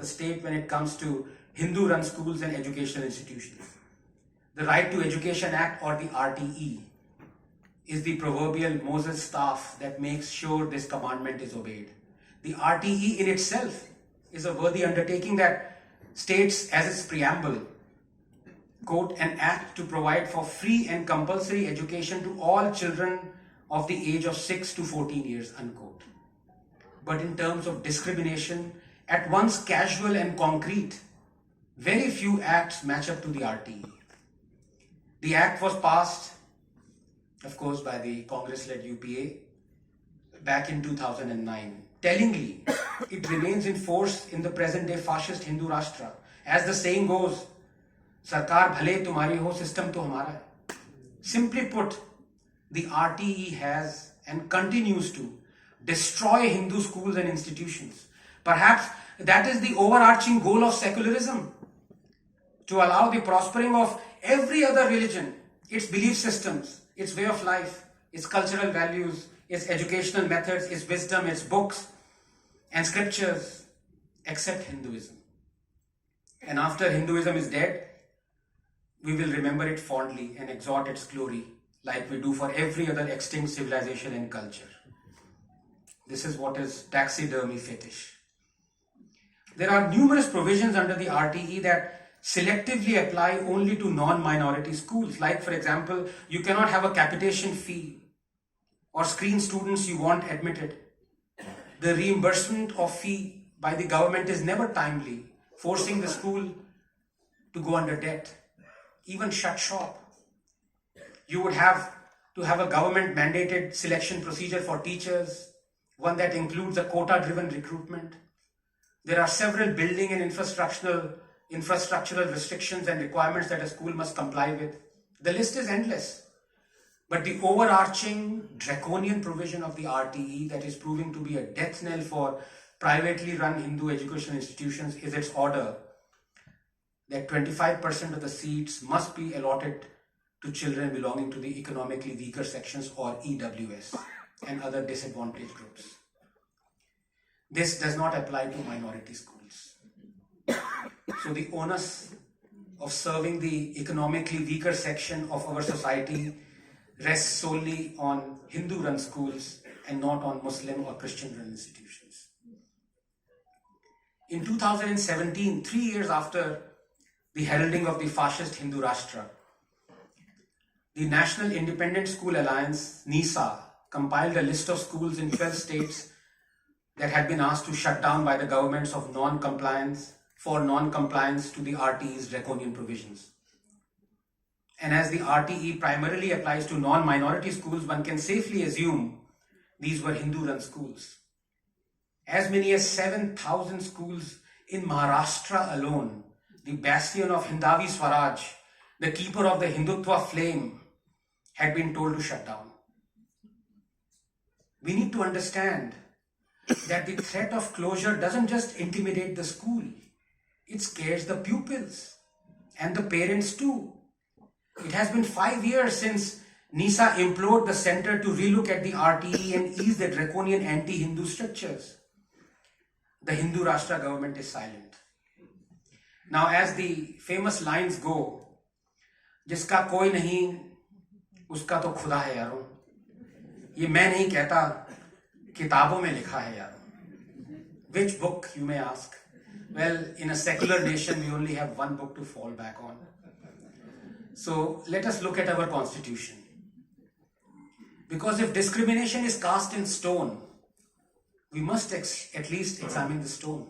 the state when it comes to Hindu-run schools and educational institutions. The Right to Education Act, or the RTE, is the proverbial Moses staff that makes sure this commandment is obeyed. The RTE in itself is a worthy undertaking that states as its preamble, quote, an act to provide for free and compulsory education to all children of the age of 6 to 14 years, unquote. But in terms of discrimination, at once casual and concrete, very few acts match up to the RTE. The act was passed, of course, by the Congress-led UPA back in 2009. Tellingly, it remains in force in the present-day fascist Hindu Rashtra. As the saying goes, Sarkar bhale tumhari ho, system to hamara hai. Simply put, the RTE has and continues to destroy Hindu schools and institutions. Perhaps that is the overarching goal of secularism, to allow the prospering of every other religion, its belief systems, its way of life, its cultural values, its educational methods, its wisdom, its books and scriptures, except Hinduism. And after Hinduism is dead, we will remember it fondly and exalt its glory like we do for every other extinct civilization and culture. This is what is taxidermy fetish. There are numerous provisions under the RTE that selectively apply only to non-minority schools. Like, for example, you cannot have a capitation fee or screen students you want admitted. The reimbursement of fee by the government is never timely, forcing the school to go under debt, even shut shop. You would have to have a government mandated selection procedure for teachers, one that includes a quota-driven recruitment. There are several building and infrastructural restrictions and requirements that a school must comply with. The list is endless. But the overarching draconian provision of the RTE that is proving to be a death knell for privately run Hindu educational institutions is its order that 25% of the seats must be allotted to children belonging to the economically weaker sections, or EWS, and other disadvantaged groups. This does not apply to minority schools. So the onus of serving the economically weaker section of our society rests solely on Hindu-run schools and not on Muslim or Christian-run institutions. In 2017, 3 years after the heralding of the fascist Hindu Rashtra, the National Independent School Alliance, NISA, compiled a list of schools in 12 states that had been asked to shut down by the governments for non-compliance to the RTE's draconian provisions. And as the RTE primarily applies to non-minority schools, one can safely assume these were Hindu-run schools. As many as 7,000 schools in Maharashtra alone, the bastion of Hindavi Swaraj, the keeper of the Hindutva flame, had been told to shut down. We need to understand that the threat of closure doesn't just intimidate the school, it scares the pupils and the parents too. It has been 5 years since NISA implored the center to relook at the RTE and ease the draconian anti-Hindu strictures. The Hindu Rashtra government is silent. Now, as the famous lines go, जिसका कोई नहीं उसका तो खुदा है यारो. ये मैं नहीं कहता, किताबों में लिखा है यारो. Which book, you may ask? Well, in a secular nation, we only have one book to fall back on. So let us look at our constitution. Because if discrimination is cast in stone, we must at least examine the stone.